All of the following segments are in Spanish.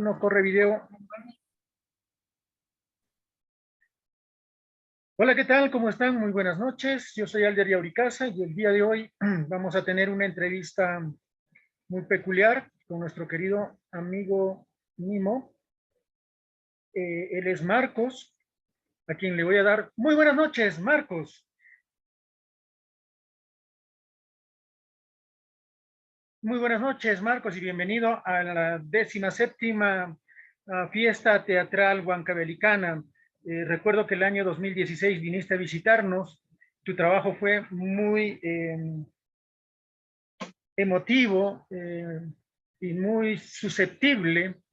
No corre video. Hola, ¿qué tal? ¿Cómo están? Muy buenas noches. Yo soy Alder Yauricaza y el día de hoy vamos a tener una entrevista muy peculiar con nuestro querido amigo Mimo. Él es Marcos, a quien le voy a dar muy buenas noches, Marcos. Muy buenas noches, Marcos, y bienvenido a la 17ª fiesta teatral huancabelicana. Recuerdo que el año 2016 viniste a visitarnos. Tu trabajo fue muy emotivo y muy susceptible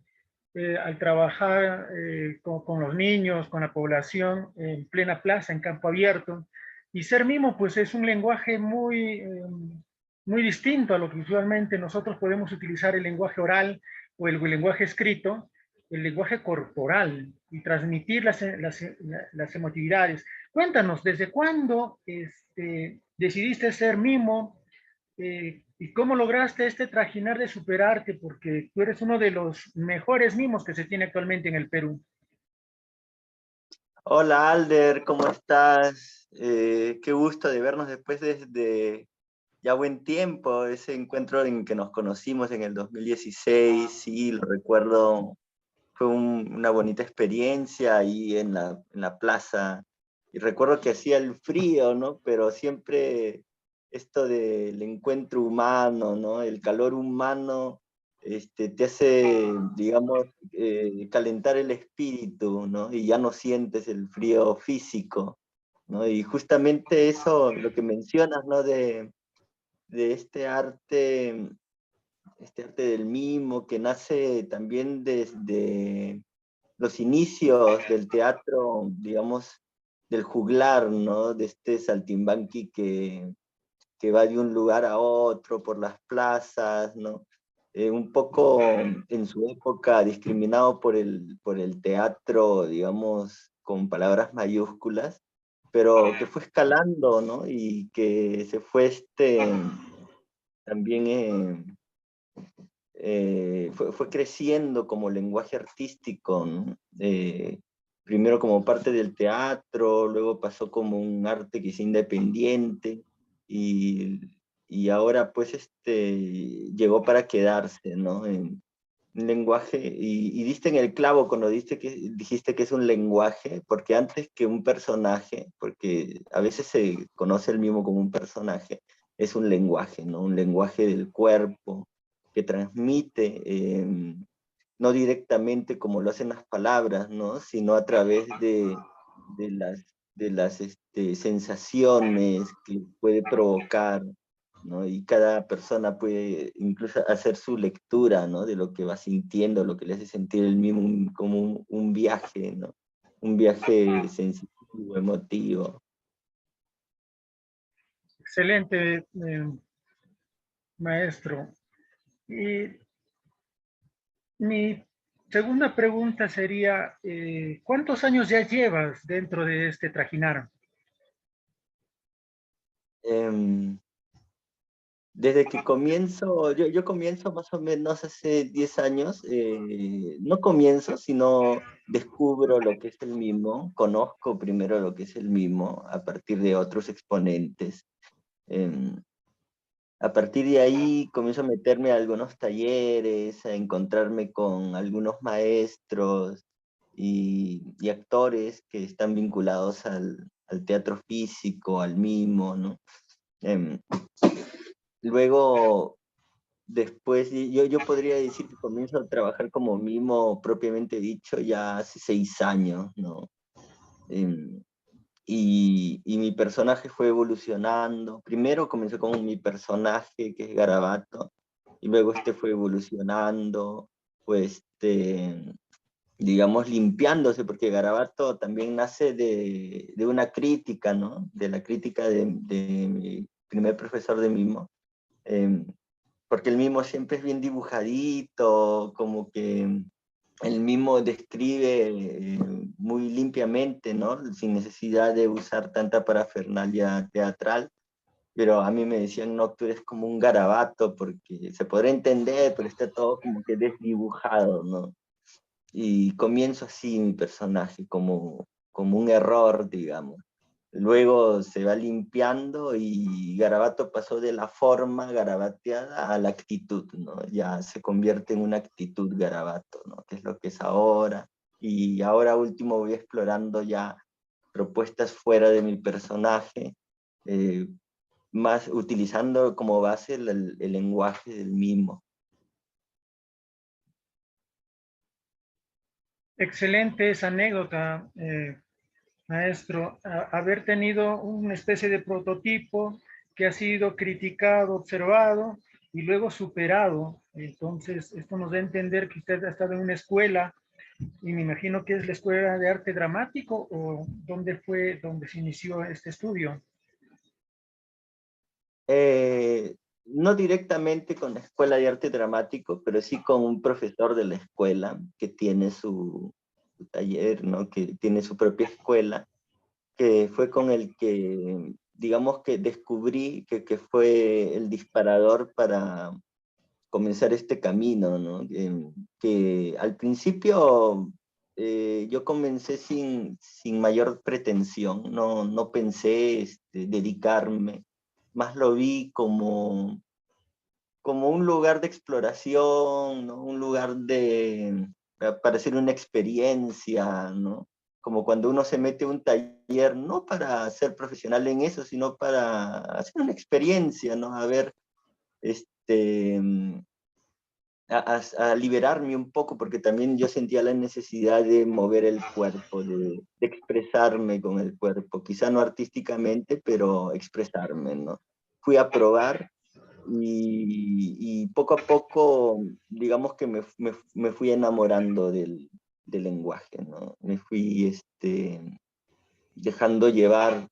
al trabajar con los niños, con la población en plena plaza, en campo abierto. Y ser mimo, pues es un lenguaje muy distinto a lo que usualmente nosotros podemos utilizar el lenguaje oral o el lenguaje escrito, el lenguaje corporal y transmitir las emotividades. Cuéntanos, ¿desde cuándo decidiste ser mimo? ¿Y cómo lograste este trajinar de superarte? Porque tú eres uno de los mejores mimos que se tiene actualmente en el Perú. Hola Alder, ¿cómo estás? Qué gusto de vernos después de ya buen tiempo, ese encuentro en que nos conocimos en el 2016, sí, lo recuerdo, fue una bonita experiencia ahí en la plaza, y recuerdo que hacía el frío, ¿no? Pero siempre esto del encuentro humano, ¿no? El calor humano, te hace, digamos, calentar el espíritu, ¿no? Y ya no sientes el frío físico, ¿no? Y justamente eso, lo que mencionas, ¿no? De este arte del mimo que nace también desde los inicios del teatro, digamos, del juglar, ¿no? De este saltimbanqui que va de un lugar a otro por las plazas, ¿no? Un poco en su época discriminado por el teatro, digamos, con palabras mayúsculas, pero que fue escalando, ¿no? Y que se fue también fue creciendo como lenguaje artístico, ¿no? Primero como parte del teatro, luego pasó como un arte que es independiente y, y ahora pues llegó para quedarse, ¿no? En un lenguaje, y diste en el clavo cuando dijiste que es un lenguaje, porque antes que un personaje, porque a veces se conoce el mismo como un personaje, es un lenguaje, ¿no? Un lenguaje del cuerpo que transmite, no directamente como lo hacen las palabras, ¿no? Sino a través de las, de las sensaciones que puede provocar, ¿no? Y cada persona puede incluso hacer su lectura, ¿no? De lo que va sintiendo, lo que le hace sentir el mismo como un viaje, ¿no? Un viaje sensitivo, emotivo. Excelente, maestro. Y mi segunda pregunta sería, ¿cuántos años ya llevas dentro de este trajinar? Em, Desde que comienzo, yo comienzo más o menos hace 10 años, no comienzo, sino descubro lo que es el mimo, conozco primero lo que es el mimo a partir de otros exponentes. Em, a partir de ahí comienzo a meterme a algunos talleres, a encontrarme con algunos maestros y actores que están vinculados al teatro físico, al mimo, ¿no? Em, Luego, después, yo podría decir que comienzo a trabajar como mimo propiamente dicho ya hace 6 años, ¿no? Em, y mi personaje fue evolucionando. Primero comenzó con mi personaje, que es Garabato, y luego fue evolucionando, pues, digamos, limpiándose, porque Garabato también nace de una crítica, ¿no? De la crítica de mi primer profesor de mimo. Em, Porque el mimo siempre es bien dibujadito, como que el mimo describe muy limpiamente, ¿no? Sin necesidad de usar tanta parafernalia teatral, pero a mí me decían, no, tú eres como un garabato, porque se podrá entender, pero está todo como que desdibujado, ¿no? Y comienzo así mi personaje, como un error, digamos. Luego se va limpiando y Garabato pasó de la forma garabateada a la actitud, ¿no? Ya se convierte en una actitud Garabato, ¿no? Que es lo que es ahora. Y ahora último voy explorando ya propuestas fuera de mi personaje, eh, más utilizando como base el lenguaje del mismo. Excelente esa anécdota, maestro, haber tenido una especie de prototipo que ha sido criticado, observado y luego superado. Entonces, esto nos da a entender que usted ha estado en una escuela, y me imagino que es la Escuela de Arte Dramático, o dónde fue donde se inició este estudio. No directamente con la Escuela de Arte Dramático, pero sí con un profesor de la escuela que tiene su taller, ¿no? Que tiene su propia escuela, que fue con el que, digamos que descubrí que fue el disparador para comenzar este camino, ¿no? Que al principio yo comencé sin mayor pretensión, no pensé dedicarme, más lo vi como un lugar de exploración, ¿no? Un lugar para hacer una experiencia, ¿no? Como cuando uno se mete a un taller, no para ser profesional en eso, sino para hacer una experiencia, ¿no? A ver, este, a liberarme un poco, porque también yo sentía la necesidad de mover el cuerpo, de expresarme con el cuerpo, quizá no artísticamente, pero expresarme, ¿no? Fui a probar y poco a poco, digamos que me fui enamorando del lenguaje, ¿no? Me fui dejando llevar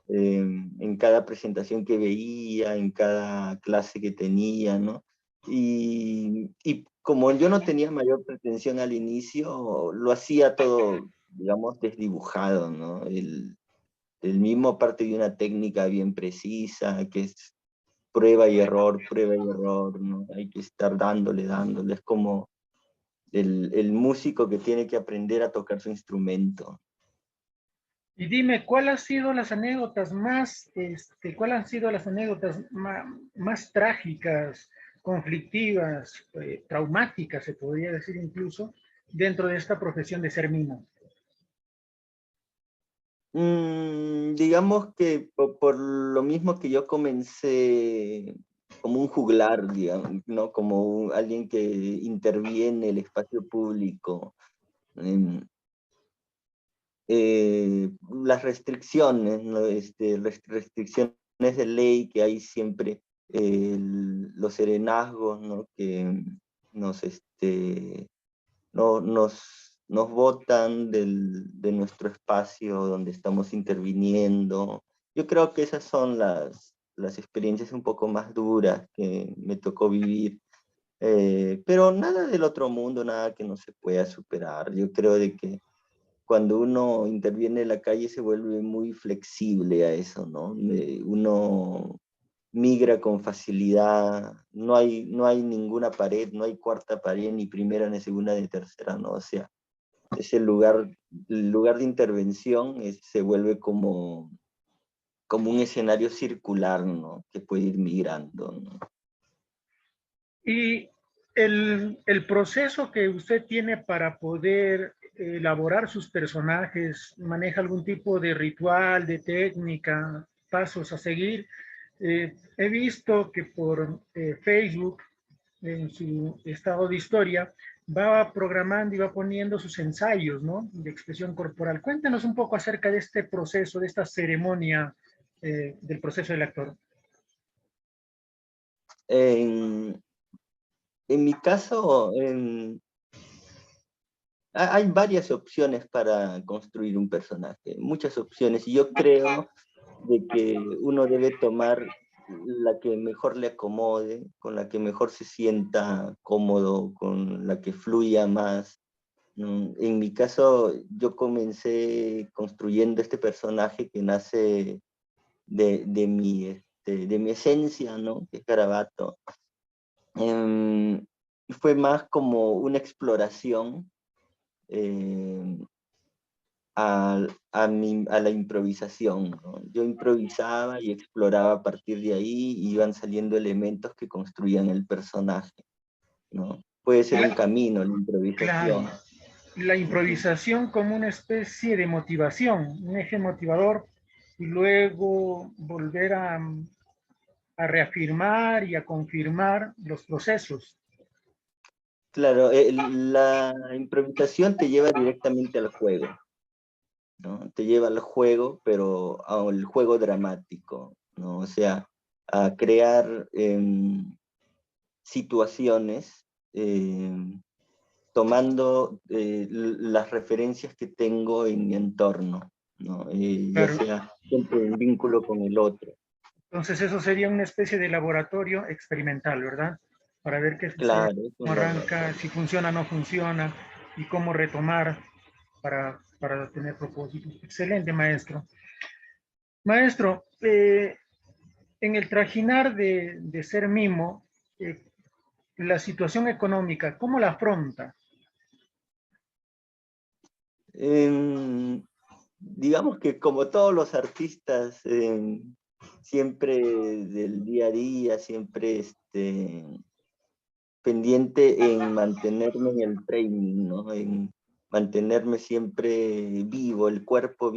en cada presentación que veía, en cada clase que tenía, ¿no? Y como yo no tenía mayor pretensión al inicio, lo hacía todo, digamos, desdibujado, ¿no? El mismo parte de una técnica bien precisa, que es prueba y error, ¿no? Hay que estar dándole. Es como el músico que tiene que aprender a tocar su instrumento. Y dime, ¿cuáles han sido las anécdotas más, cuáles han sido las anécdotas más trágicas, conflictivas, traumáticas, se podría decir incluso, dentro de esta profesión de ser mimo? Digamos que por lo mismo que yo comencé como un juglar, digamos, ¿no? Como alguien que interviene en el espacio público. em, las restricciones, ¿no? Restricciones de ley que hay siempre, los serenazgos, ¿no? Que nos, nos botan de nuestro espacio donde estamos interviniendo. Yo creo que esas son las experiencias un poco más duras que me tocó vivir. Pero nada del otro mundo, nada que no se pueda superar. Yo creo de que cuando uno interviene en la calle se vuelve muy flexible a eso, ¿no? Uno migra con facilidad, no hay ninguna pared, no hay cuarta pared, ni primera, ni segunda, ni tercera, ¿no? O sea, ese el lugar de intervención se vuelve como un escenario circular, ¿no? Que puede ir migrando, ¿no? Y el proceso que usted tiene para poder elaborar sus personajes, ¿maneja algún tipo de ritual, de técnica, pasos a seguir? He visto que por Facebook, en su estado de historia, va programando y va poniendo sus ensayos, ¿no? De expresión corporal. Cuéntanos un poco acerca de este proceso, de esta ceremonia del proceso del actor. En, en mi caso, hay varias opciones para construir un personaje, muchas opciones, y yo creo de que uno debe tomar la que mejor le acomode, con la que mejor se sienta cómodo, con la que fluya más. En mi caso, yo comencé construyendo este personaje que nace de mi esencia, ¿no? Que es Garabato. Fue más como una exploración a la improvisación, ¿no? Yo improvisaba y exploraba a partir de ahí, y iban saliendo elementos que construían el personaje, ¿no? Puede ser un camino, la Claro, improvisación. la Ujú. improvisación como una especie de motivación, un eje motivador, y luego volver a reafirmar y a confirmar los procesos. Claro, la improvisación te lleva directamente al juego, ¿no? Te lleva al juego, pero al juego dramático, ¿no? O sea, a crear situaciones, tomando las referencias que tengo en mi entorno, ¿no? Ya Claro, sea siempre en vínculo con el otro. entonces eso sería una especie de laboratorio experimental, ¿verdad? Para ver qué sucede, Claro, es cómo un arranca, laboratorio. si funciona o no funciona, y cómo retomar para tener propósitos. Excelente, maestro. Maestro, en el trajinar de ser mimo, la situación económica, ¿cómo la afronta? Digamos que como todos los artistas, siempre del día a día, siempre pendiente en mantenerme en el training, ¿no? En mantenerme siempre vivo, el cuerpo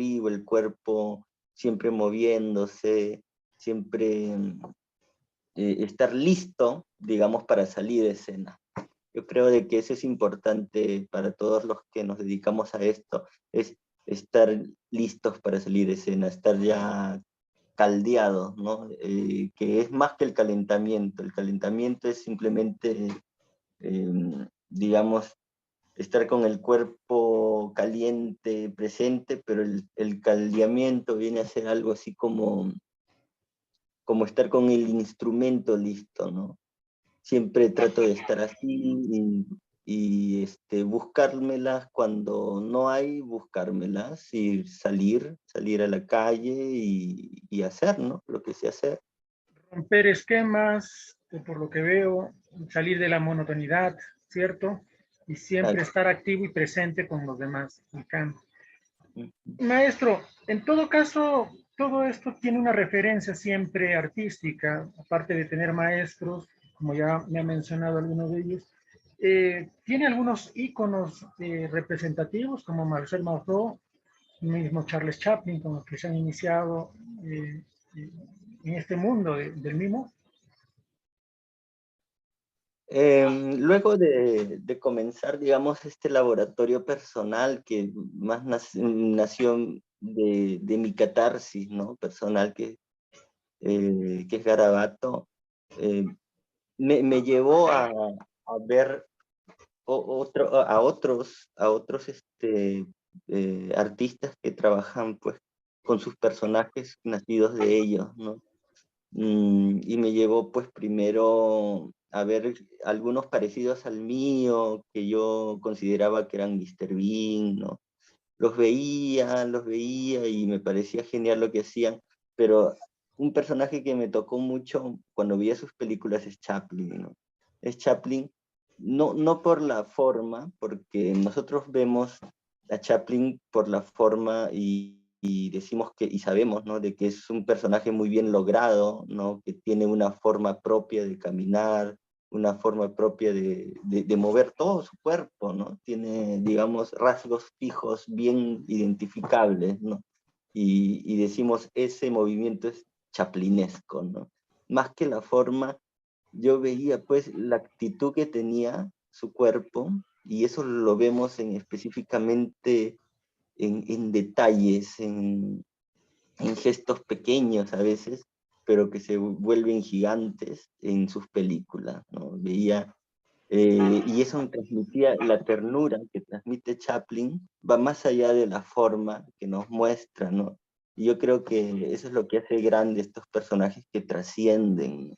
siempre moviéndose, siempre estar listo, digamos, para salir de escena. Yo creo de que eso es importante para todos los que nos dedicamos a esto, es estar listos para salir de escena, estar ya caldeados, ¿no? Que es más que el calentamiento es simplemente, digamos, estar con el cuerpo caliente, presente, pero el caldeamiento viene a ser algo así como estar con el instrumento listo, ¿no? Siempre trato de estar así, y buscármelas cuando no hay, buscármelas y salir a la calle y hacer, ¿no? Lo que sé hacer. Romper esquemas, por lo que veo, salir de la monotonidad, ¿cierto? Y siempre Exacto. estar activo y presente con los demás en campo. Maestro, en todo caso, todo esto tiene una referencia siempre artística, aparte de tener maestros, como ya me ha mencionado algunos de ellos. Tiene algunos íconos representativos, como Marcel Marceau, mismo Charles Chaplin, con los que se han iniciado eh, en este mundo del mimo. Luego de comenzar, digamos, este laboratorio personal que más nació de mi catarsis, ¿no? Personal, que es Garabato, eh, me llevó a ver a otros artistas que trabajan pues con sus personajes nacidos de ellos, ¿no? Y me llevó pues primero a ver algunos parecidos al mío, que yo consideraba que eran Mr. Bean, ¿no? Los veía y me parecía genial lo que hacían, pero un personaje que me tocó mucho cuando veía sus películas es Chaplin, ¿no? Es Chaplin, no por la forma, porque nosotros vemos a Chaplin por la forma y decimos y sabemos, ¿no? De que es un personaje muy bien logrado, ¿no? Que tiene una forma propia de caminar, una forma propia de mover todo su cuerpo, ¿no? Tiene, digamos, rasgos fijos bien identificables, ¿no? Y decimos, ese movimiento es chaplinesco, ¿no? Más que la forma, yo veía pues la actitud que tenía su cuerpo, y eso lo vemos específicamente en detalles, en gestos pequeños a veces, pero que se vuelven gigantes en sus películas, ¿no? Y eso me transmitía la ternura que transmite Chaplin, va más allá de la forma que nos muestra, ¿no? Y yo creo que eso es lo que hace grande estos personajes que trascienden.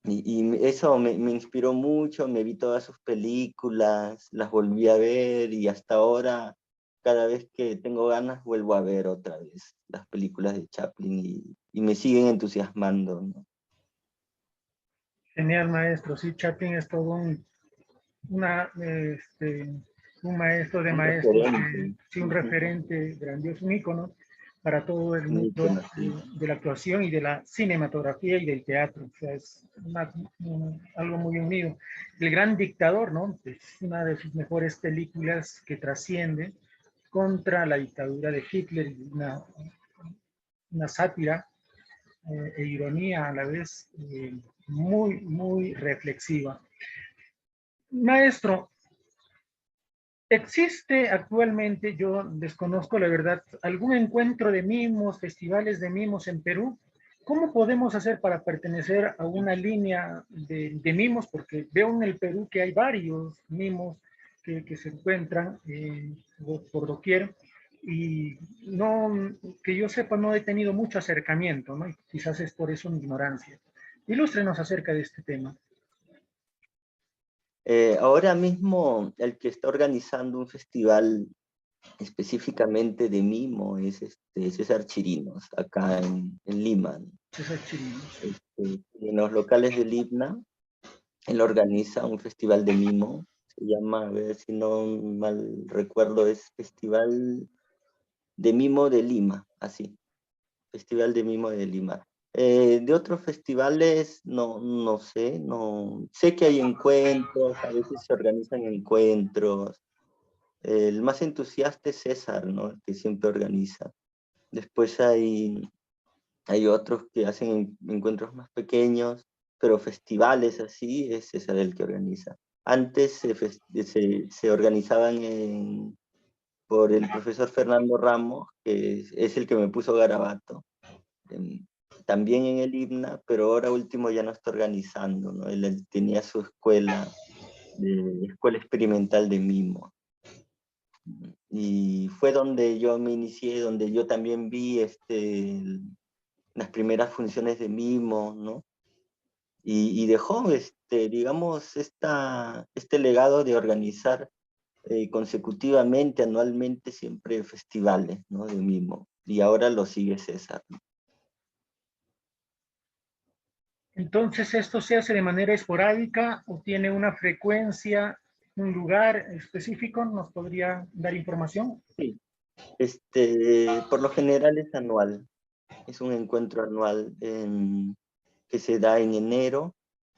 Y eso me inspiró mucho, me vi todas sus películas, las volví a ver, y hasta ahora, cada vez que tengo ganas, vuelvo a ver otra vez las películas de Chaplin, y me siguen entusiasmando, ¿no? Genial, maestro. Sí, Chaplin es todo una, un maestro de Un maestros, referente. sí, un Ujú, referente grandioso, un ícono para todo el un mundo ícono, sí. de la actuación y de la cinematografía y del teatro. O sea, es algo muy unido. El Gran Dictador, ¿no? Es una de sus mejores películas que trasciende contra la dictadura de Hitler, una sátira e ironía a la vez muy, muy reflexiva. Maestro, ¿existe actualmente, yo desconozco la verdad, algún encuentro de mimos, festivales de mimos en Perú? ¿Cómo podemos hacer para pertenecer a una línea de mimos? Porque veo en el Perú que hay varios mimos que se encuentran por doquier y no, que yo sepa, no he tenido mucho acercamiento, ¿no? Y quizás es por eso mi ignorancia. Ilústrenos acerca de este tema. Ahora mismo el que está organizando un festival específicamente de mimo es César Chirinos, acá en Lima, ¿no? César Chirinos. En los locales del IBNA, él organiza un festival de mimo, se llama, a ver si no mal recuerdo, es Festival de Mimo de Lima, así, Festival de Mimo de Lima. De otros festivales, no sé, no sé que hay encuentros, a veces se organizan encuentros. El más entusiasta es César, ¿no? El que siempre organiza. Después hay otros que hacen encuentros más pequeños, pero festivales así es César el que organiza. Antes se organizaban por el profesor Fernando Ramos, que es el que me puso Garabato, en- también en el IBNA, pero ahora último ya no está organizando, ¿no? Él tenía su escuela experimental de mimo. Y fue donde yo me inicié, donde yo también vi las primeras funciones de mimo, ¿no? Y dejó, digamos, este legado de organizar consecutivamente, anualmente, siempre festivales, ¿no? De mimo. Y ahora lo sigue César, ¿no? Entonces, ¿esto se hace de manera esporádica o tiene una frecuencia, un lugar específico? ¿Nos podría dar información? Sí. Por lo general es anual, es un encuentro anual que se da en enero.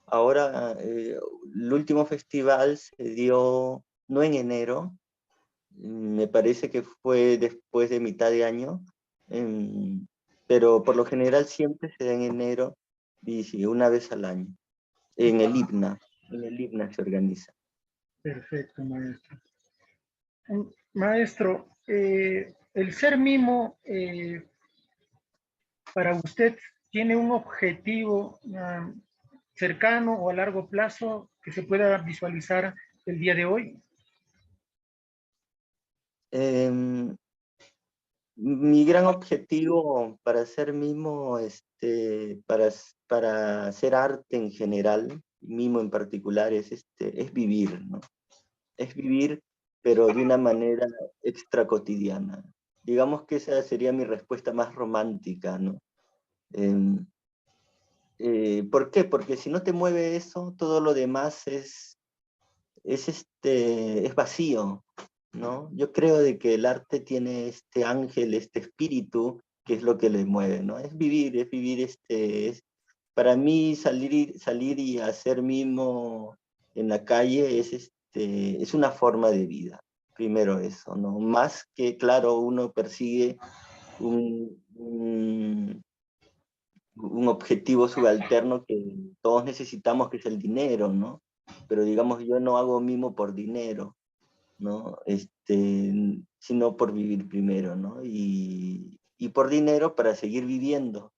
Ahora, el último festival se dio no en enero, me parece que fue después de mitad de año, em, pero por lo general siempre se da en enero y sí, una vez al año, en el IBNA se organiza. Perfecto, maestro. Maestro, el ser mimo para usted tiene un objetivo cercano o a largo plazo que se pueda visualizar el día de hoy. Em, Mi gran objetivo para hacer mimo, para hacer arte en general, mimo en particular, es vivir, ¿no? Es vivir, pero de una manera extra cotidiana. Digamos que esa sería mi respuesta más romántica, ¿no? Em, ¿Por qué? Porque si no te mueve eso, todo lo demás es vacío, ¿no? Yo creo de que el arte tiene este ángel, este espíritu, que es lo que le mueve, ¿no? Es vivir, para mí salir y hacer mimo en la calle es una forma de vida, primero eso, ¿no? Más que, claro, uno persigue un, un, un objetivo subalterno que todos necesitamos, que es el dinero, ¿no? Pero digamos, yo no hago mimo por dinero, ¿no? Sino por vivir primero, ¿no? Y por dinero para seguir viviendo,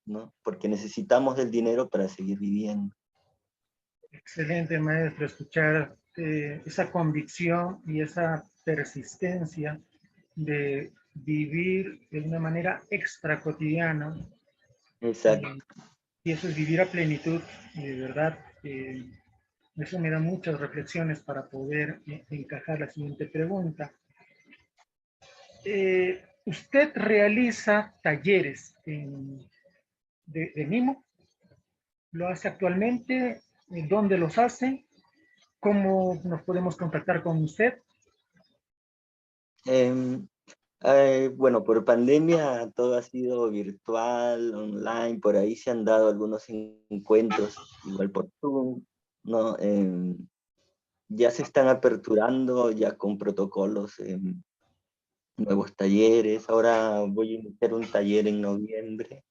¿no? Porque necesitamos del dinero para seguir viviendo. Excelente, maestro, escuchar esa convicción y esa persistencia de vivir de una manera extra cotidiana. Exacto. Y eso es vivir a plenitud, de verdad. Eso me da muchas reflexiones para poder encajar la siguiente pregunta. ¿Usted realiza talleres de mimo? ¿Lo hace actualmente? ¿Dónde los hace? ¿Cómo nos podemos contactar con usted? Em, bueno, por pandemia todo ha sido virtual, online, por ahí se han dado algunos encuentros, igual por Zoom, ¿no? Ya se están aperturando ya con protocolos, nuevos talleres. Ahora voy a iniciar un taller en noviembre,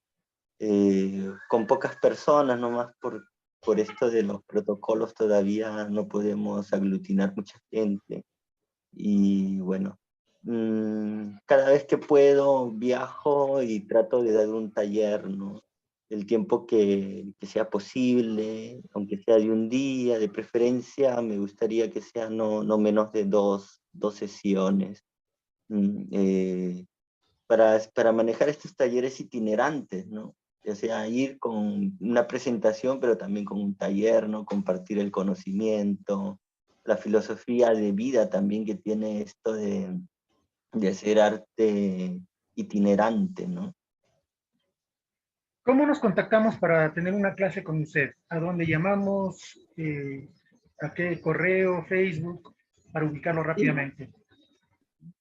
con pocas personas nomás por esto de los protocolos todavía no podemos aglutinar mucha gente. Y bueno, cada vez que puedo viajo y trato de dar un taller, ¿no? El tiempo que sea posible, aunque sea de un día, de preferencia, me gustaría que sea no menos de dos sesiones, para manejar estos talleres itinerantes, ¿no? O sea, ir con una presentación, pero también con un taller, ¿no? Compartir el conocimiento, la filosofía de vida también que tiene esto de hacer arte itinerante, ¿no? ¿Cómo nos contactamos para tener una clase con usted? ¿A dónde llamamos? ¿A qué correo, Facebook? Para ubicarlo Y rápidamente.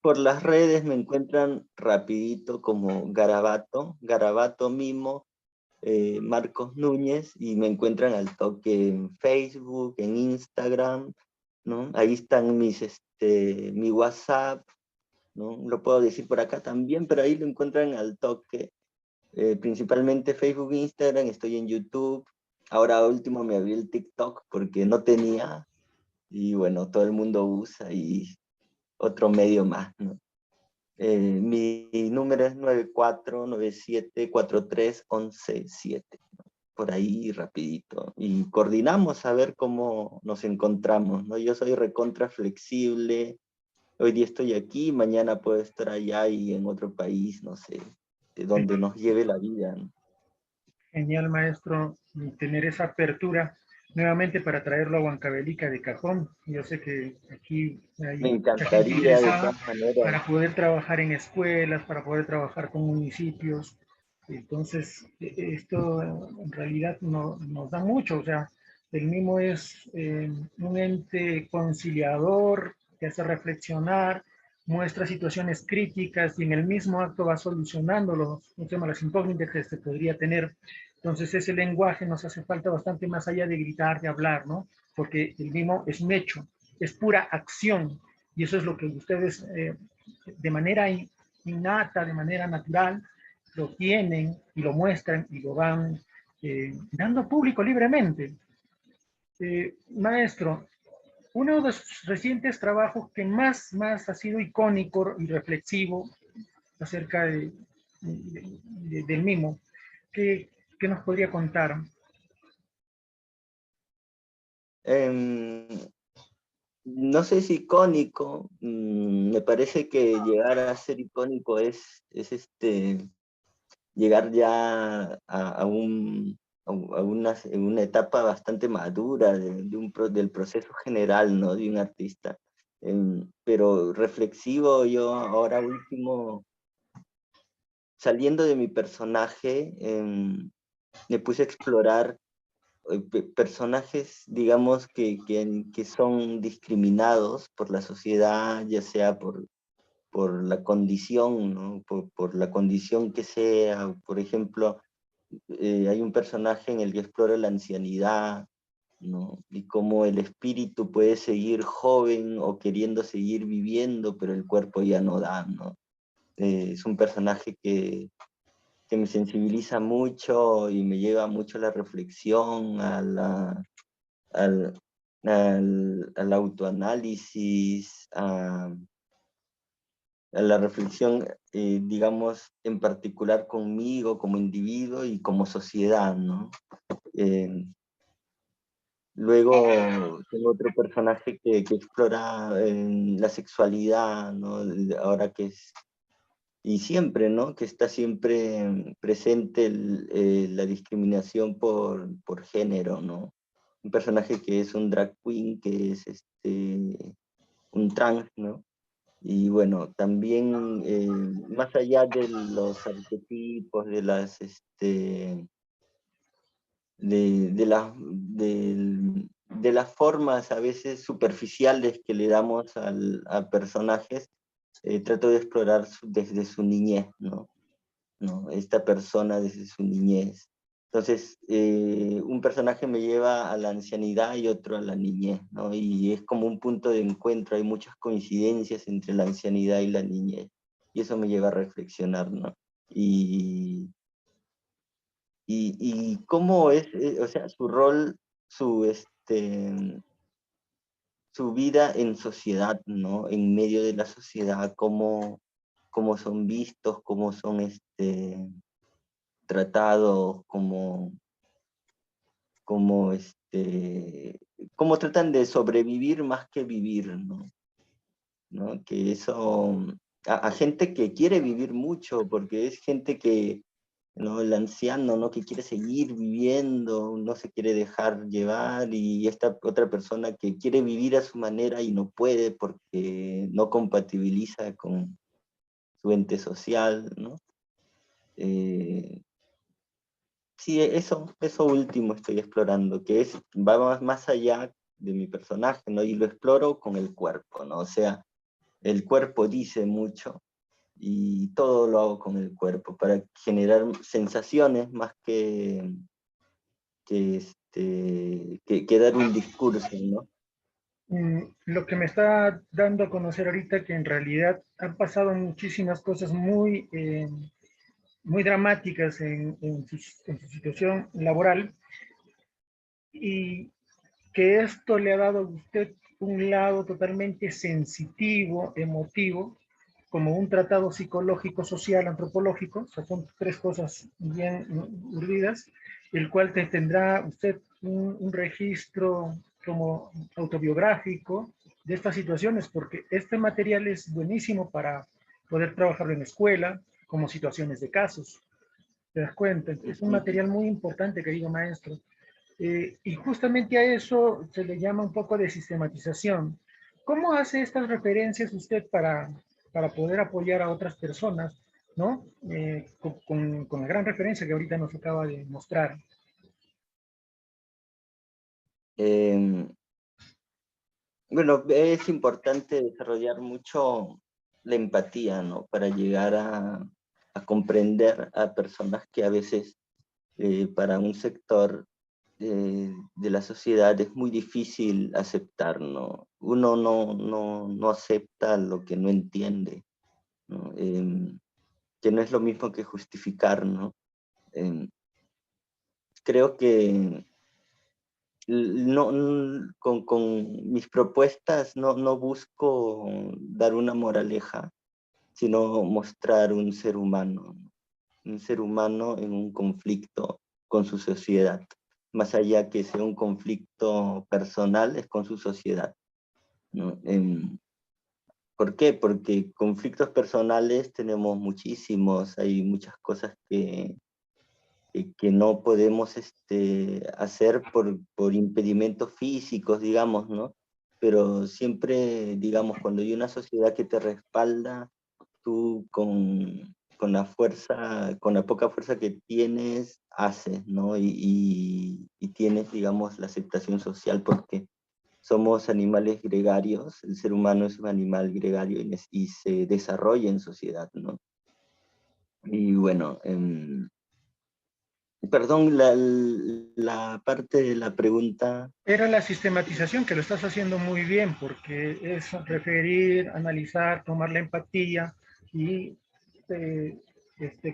por las redes me encuentran rapidito como Garabato Mimo, Marcos Núñez, y me encuentran al toque en Facebook, en Instagram, ¿no? Ahí están mi WhatsApp, ¿no? Lo puedo decir por acá también, pero ahí lo encuentran al toque. Principalmente Facebook e Instagram, estoy en YouTube. Ahora último me abrí el TikTok porque no tenía, y bueno, todo el mundo usa, y otro medio más, ¿no? Mi número es 9497431117, ¿no? Por ahí rapidito. Y coordinamos a ver cómo nos encontramos, ¿no? Yo soy recontra flexible. Hoy día estoy aquí, mañana puedo estar allá y en otro país, no sé, de donde nos lleve la vida, ¿no? Genial, maestro, y tener esa apertura nuevamente para traerlo a Huancavelica de cajón. Yo sé que aquí Me hay mucha gente encantaría de interesada todas maneras. para poder trabajar en escuelas, para poder trabajar con municipios. Entonces, esto en realidad nos da mucho. O sea, el MIMO es un ente conciliador que hace reflexionar, muestra situaciones críticas y en el mismo acto va solucionando las incógnitas que se podría tener. Entonces ese lenguaje nos hace falta bastante más allá de gritar, de hablar, ¿no? Porque el mismo es un hecho, es pura acción y eso es lo que ustedes de manera innata, de manera natural, lo tienen y lo muestran y lo van dando público libremente. Maestro, uno de los recientes trabajos que más ha sido icónico y reflexivo acerca del mismo, ¿qué nos podría contar? Em, no sé si icónico, me parece que llegar a ser icónico es llegar ya en una etapa bastante madura del proceso general, ¿no? De un artista. Pero reflexivo, yo ahora último, saliendo de mi personaje, me puse a explorar personajes, digamos, que son discriminados por la sociedad, ya sea por la condición, ¿no? Por la condición que sea. Por ejemplo, hay un personaje en el que explora la ancianidad, ¿no? Y cómo el espíritu puede seguir joven o queriendo seguir viviendo, pero el cuerpo ya no da, ¿no? Es un personaje que me sensibiliza mucho y me lleva mucho a la reflexión, al, al autoanálisis, a la reflexión, digamos, en particular conmigo como individuo y como sociedad, ¿no? Eh, Luego tengo otro personaje que explora la sexualidad, ¿no? Ahora que es, y siempre, ¿no? Que está siempre presente la discriminación por género, ¿no? Un personaje que es un drag queen, que es un trans, ¿no? Y bueno, también más allá de los arquetipos, de las formas a veces superficiales que le damos a personajes, trato de explorar desde su niñez, ¿no? Esta persona desde su niñez. Entonces, un personaje me lleva a la ancianidad y otro a la niñez, ¿no? Y es como un punto de encuentro, hay muchas coincidencias entre la ancianidad y la niñez. Y eso me lleva a reflexionar, ¿no? Y cómo es, o sea, su rol, su vida en sociedad, ¿no? En medio de la sociedad, cómo son vistos, cómo son tratados, cómo, cómo tratan de sobrevivir más que vivir, ¿no? ¿No? Que eso, a gente que quiere vivir mucho, porque es gente que, ¿no? El anciano, ¿no? Que quiere seguir viviendo, no se quiere dejar llevar, y esta otra persona que quiere vivir a su manera y no puede porque no compatibiliza con su ente social, ¿no? Sí, eso último estoy explorando, que va más allá de mi personaje, ¿no? Y lo exploro con el cuerpo, ¿no? O sea, el cuerpo dice mucho, y todo lo hago con el cuerpo para generar sensaciones más que dar un discurso, ¿no? Lo que me está dando a conocer ahorita que en realidad han pasado muchísimas cosas muy dramáticas en su situación laboral, y que esto le ha dado a usted un lado totalmente sensitivo, emotivo, como un tratado psicológico, social, antropológico. O sea, son tres cosas bien urdidas, el cual tendrá usted un registro como autobiográfico de estas situaciones, porque este material es buenísimo para poder trabajar en la escuela, como situaciones de casos. ¿Te das cuenta? Es un material muy importante, querido maestro. Y justamente a eso se le llama un poco de sistematización. ¿Cómo hace estas referencias usted para poder apoyar a otras personas, ¿no? Con la gran referencia que ahorita nos acaba de mostrar. Eh, bueno, es importante desarrollar mucho la empatía, ¿no? Para llegar a comprender a personas que a veces para un sector de la sociedad es muy difícil aceptar, ¿no? Uno no acepta lo que no entiende, ¿no? Que no es lo mismo que justificar, ¿no? Em, Creo que con mis propuestas no busco dar una moraleja, sino mostrar un ser humano en un conflicto con su sociedad. Más allá que sea un conflicto personal, es con su sociedad, ¿no? ¿Por qué? Porque conflictos personales tenemos muchísimos, hay muchas cosas que no podemos hacer por impedimentos físicos, digamos, ¿no? Pero siempre, digamos, cuando hay una sociedad que te respalda, tú con la fuerza, con la poca fuerza que tienes, haces, ¿no? Y tienes, digamos, la aceptación social porque somos animales gregarios, el ser humano es un animal gregario y se desarrolla en sociedad, ¿no? Y bueno, perdón, la parte de la pregunta. Era la sistematización, que lo estás haciendo muy bien, porque es referir, analizar, tomar la empatía y,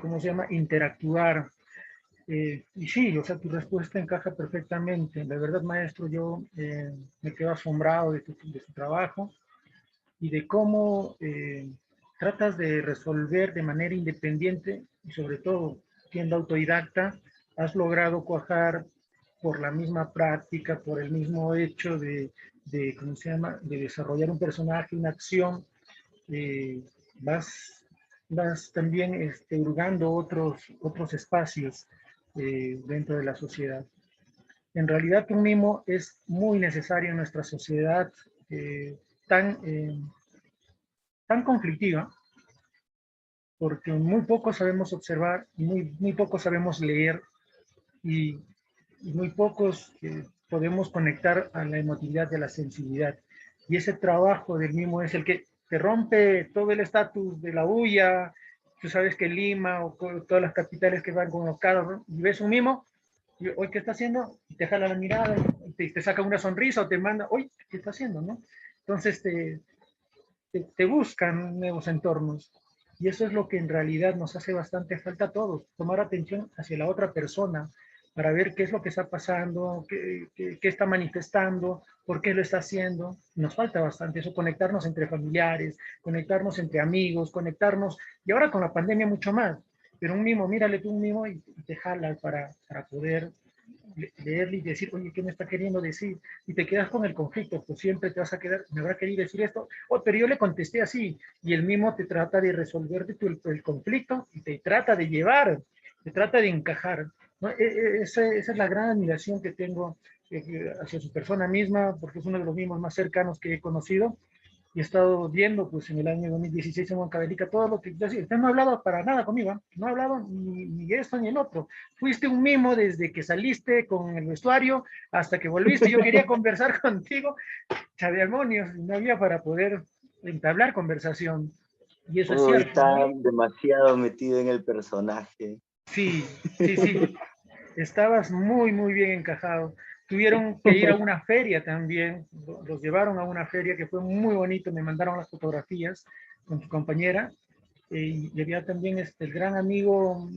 ¿cómo se llama? Interactuar. Y sí, o sea, tu respuesta encaja perfectamente. La verdad, maestro, yo me quedo asombrado de tu trabajo y de cómo tratas de resolver de manera independiente y sobre todo siendo autodidacta, has logrado cuajar por la misma práctica, por el mismo hecho ¿cómo se llama?, de desarrollar un personaje, una acción, eh, vas, vas también hurgando otros espacios dentro de la sociedad. En realidad, un mimo es muy necesario en nuestra sociedad tan, tan conflictiva, porque muy poco sabemos observar, muy poco sabemos leer y, y muy pocos podemos conectar a la emotividad y a la sensibilidad. Y ese trabajo del mimo es el que te rompe todo el estatus de la bulla. Tú sabes que Lima o todas las capitales que van con los carros, ¿no? Y ves un mimo, y, hoy ¿qué está haciendo? Y te jala la mirada, y te saca una sonrisa o te manda, oye, ¿qué está haciendo? ¿No? Entonces te buscan nuevos entornos. Y eso es lo que en realidad nos hace bastante falta a todos, tomar atención hacia la otra persona para ver qué es lo que está pasando, qué está manifestando, por qué lo está haciendo. Nos falta bastante eso, conectarnos entre familiares, conectarnos entre amigos, conectarnos, y ahora con la pandemia mucho más. Pero un mimo, mírale tú un mimo y te jala para poder leerle y decir, oye, ¿qué me está queriendo decir? Y te quedas con el conflicto, pues siempre te vas a quedar, me habrá querido decir esto, oh, pero yo le contesté así, y el mismo te trata de resolver el conflicto y te trata de llevar, te trata de encajar. ¿No? Esa es la gran admiración que tengo hacia su persona misma, porque es uno de los mismos más cercanos que he conocido, y he estado viendo pues en el año 2016 en Huancavelica todo lo que yo hacía. Usted no ha hablado para nada conmigo, ¿eh? No ha hablado ni esto ni el otro. Fuiste un mimo desde que saliste con el vestuario hasta que volviste. Yo quería conversar contigo, demonios, no había para poder entablar conversación. Y eso es cierto, Está ¿no? demasiado metido en el personaje. Sí, sí, sí. Estabas muy, muy bien encajado. Tuvieron que ir a una feria también, los llevaron a una feria que fue muy bonito, me mandaron las fotografías con tu compañera, y había también el gran amigo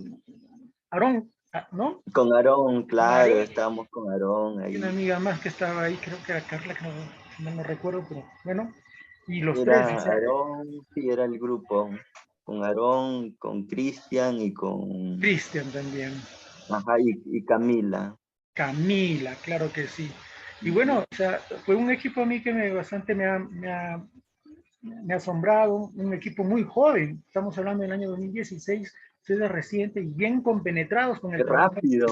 Aarón, ¿no? Con Aarón, Con claro, Aarón, estábamos con Aarón y una ahí. amiga más que estaba ahí, creo que era Carla, que no recuerdo, pero bueno, y los tres, o Era sea, Aarón, sí, era el grupo. Con Aarón, con Cristian y con... Cristian también, Ajá, y Camila. Camila, claro que sí. Y Ujú. bueno, o sea, fue un equipo a mí que bastante me ha asombrado, un equipo muy joven, estamos hablando del año 2016, ustedes reciente y bien compenetrados Qué rápido.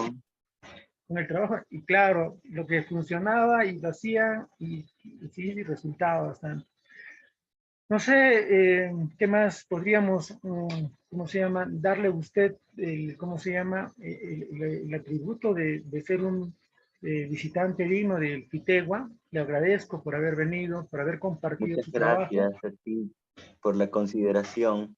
con el trabajo, y claro, lo que funcionaba y lo hacían, y sí, resultaba bastante. No sé qué más podríamos, ¿cómo se llama? Darle a usted, ¿cómo se llama? El atributo de ser un visitante digno del Pitegua. Le agradezco por haber venido, por haber compartido Muchas su trabajo. gracias a ti por la consideración.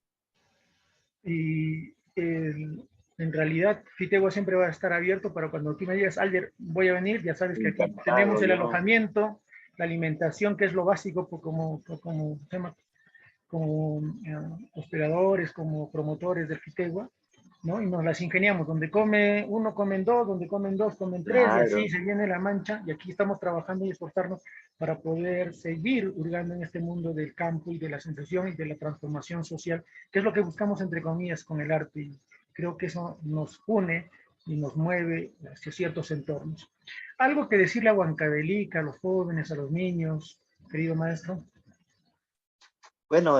Y en realidad Fitegua siempre va a estar abierto para cuando tú me digas, Alder, voy a venir, ya sabes que aquí tenemos Encantado, el ¿no? alojamiento, la alimentación, que es lo básico como hospedadores, como promotores del Fitegua, ¿no? Y nos las ingeniamos, donde come uno, comen dos, donde comen dos, comen tres, y así Claro. se viene la mancha, y aquí estamos trabajando y esforzarnos para poder seguir hurgando en este mundo del campo y de la sensación y de la transformación social, que es lo que buscamos entre comillas con el arte, y creo que eso nos une y nos mueve hacia ciertos entornos. Algo que decirle a Huancavelica, a los jóvenes, a los niños, querido maestro. Bueno,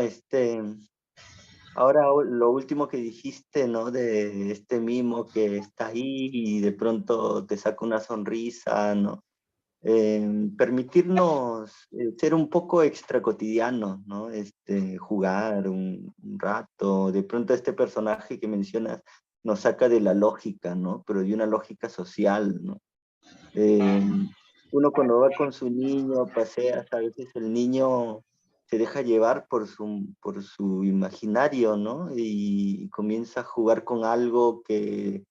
ahora lo último que dijiste, ¿no? De este mimo que está ahí y de pronto te saca una sonrisa, ¿no? Permitirnos ser un poco extra cotidianos, ¿no? Jugar un rato. De pronto este personaje que mencionas nos saca de la lógica, ¿no? Pero de una lógica social, ¿no? Eh, Uno cuando va con su niño, paseas, a veces el niño se deja llevar por su imaginario, ¿no? Y comienza a jugar con algo que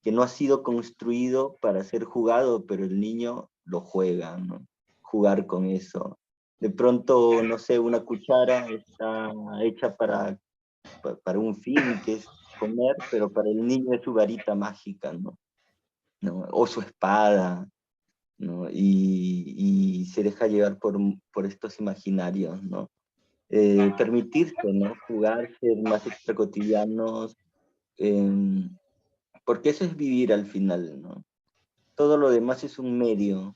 no ha sido construido para ser jugado, pero el niño lo juega, ¿no? Jugar con eso. De pronto, no sé, una cuchara está hecha para un fin que es comer, pero para el niño es su varita mágica, ¿no? ¿No? O su espada, ¿no? Y se deja llevar por estos imaginarios, ¿no? Permitirse, ¿no? Jugar, ser más extracotidianos, eh, porque eso es vivir al final, ¿no? Todo lo demás es un medio,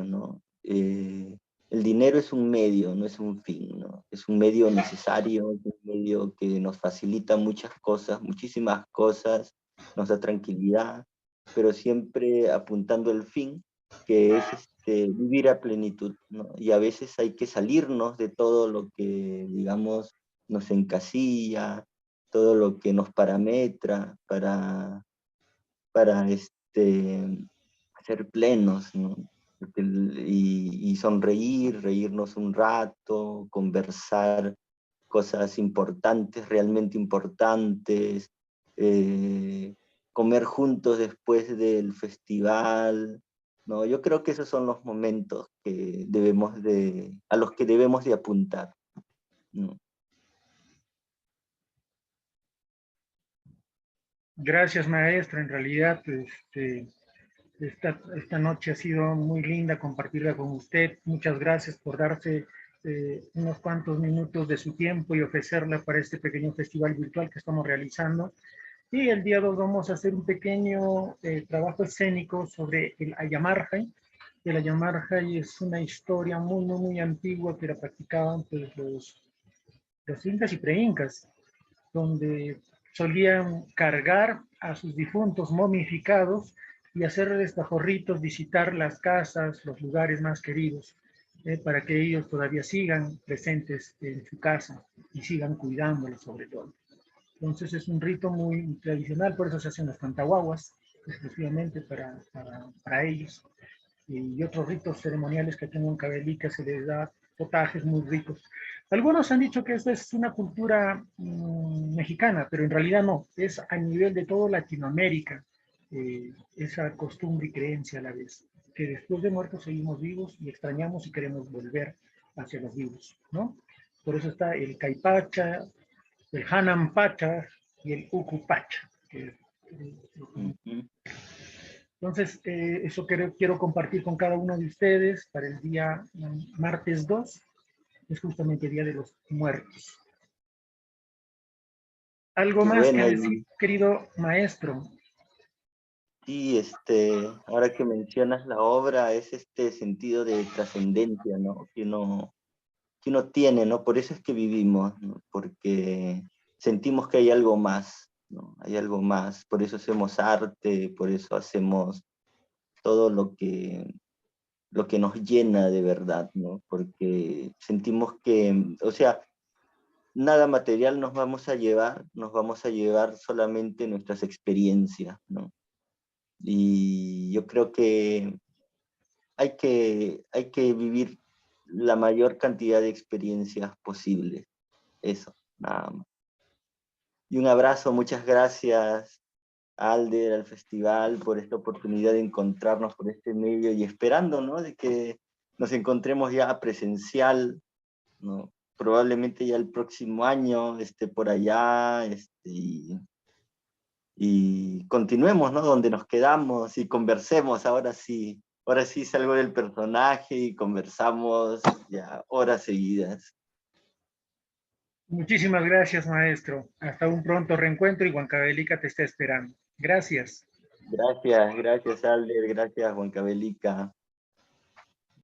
¿no? El dinero es un medio, no es un fin, ¿no? Es un medio necesario, es un medio que nos facilita muchas cosas, muchísimas cosas, nos da tranquilidad, pero siempre apuntando al fin, que es vivir a plenitud, ¿no? Y a veces hay que salirnos de todo lo que, digamos, nos encasilla, todo lo que nos parametra para ser plenos, ¿no? y sonreír, reírnos un rato, conversar cosas importantes, realmente importantes, comer juntos después del festival, ¿no? Yo creo que esos son los momentos que a los que debemos de apuntar, ¿no? Gracias, maestra. En realidad, esta noche ha sido muy linda compartirla con usted. Muchas gracias por darse unos cuantos minutos de su tiempo y ofrecerla para este pequeño festival virtual que estamos realizando. Y el día 2 vamos a hacer un pequeño trabajo escénico sobre el Ayamarjay. El Ayamarjay es una historia muy, muy, muy antigua que la practicaban pues, los incas y preincas, donde solían cargar a sus difuntos momificados y hacerles bajorritos, visitar las casas, los lugares más queridos, para que ellos todavía sigan presentes en su casa y sigan cuidándolos sobre todo. Entonces es un rito muy tradicional, por eso se hacen las cantahuaguas, exclusivamente para ellos. Y otros ritos ceremoniales que aquí en Huancavelica se les da potajes muy ricos. Algunos han dicho que esta es una cultura mexicana, pero en realidad no, es a nivel de toda Latinoamérica, esa costumbre y creencia a la vez, que después de muertos seguimos vivos y extrañamos y queremos volver hacia los vivos, ¿no? Por eso está el caipacha, el hanampacha y el ucupacha. Entonces, eso quiero compartir con cada uno de ustedes para el día martes 2, es justamente el Día de los Muertos. ¿Algo Qué más que bueno, decir, querido maestro? y ahora que mencionas la obra, es este sentido de trascendencia, ¿no? Que uno tiene, ¿no? Por eso es que vivimos, ¿no? Porque sentimos que hay algo más, ¿no? Hay algo más, por eso hacemos arte, por eso hacemos todo lo que nos llena de verdad, ¿no? Porque sentimos que, o sea, nada material nos vamos a llevar solamente nuestras experiencias, ¿no? Y yo creo que hay que vivir la mayor cantidad de experiencias posibles. Eso, nada más. Y un abrazo, muchas gracias a Alder, al festival, por esta oportunidad de encontrarnos por este medio y esperando, ¿no? De que nos encontremos ya presencial, ¿no? Probablemente ya el próximo año esté por allá, y continuemos, ¿no? Donde nos quedamos y conversemos, ahora sí salgo del personaje y conversamos ya horas seguidas. Muchísimas gracias, maestro. Hasta un pronto reencuentro y Huancavelica te está esperando. Gracias. Gracias, gracias Alder, gracias Huancavelica.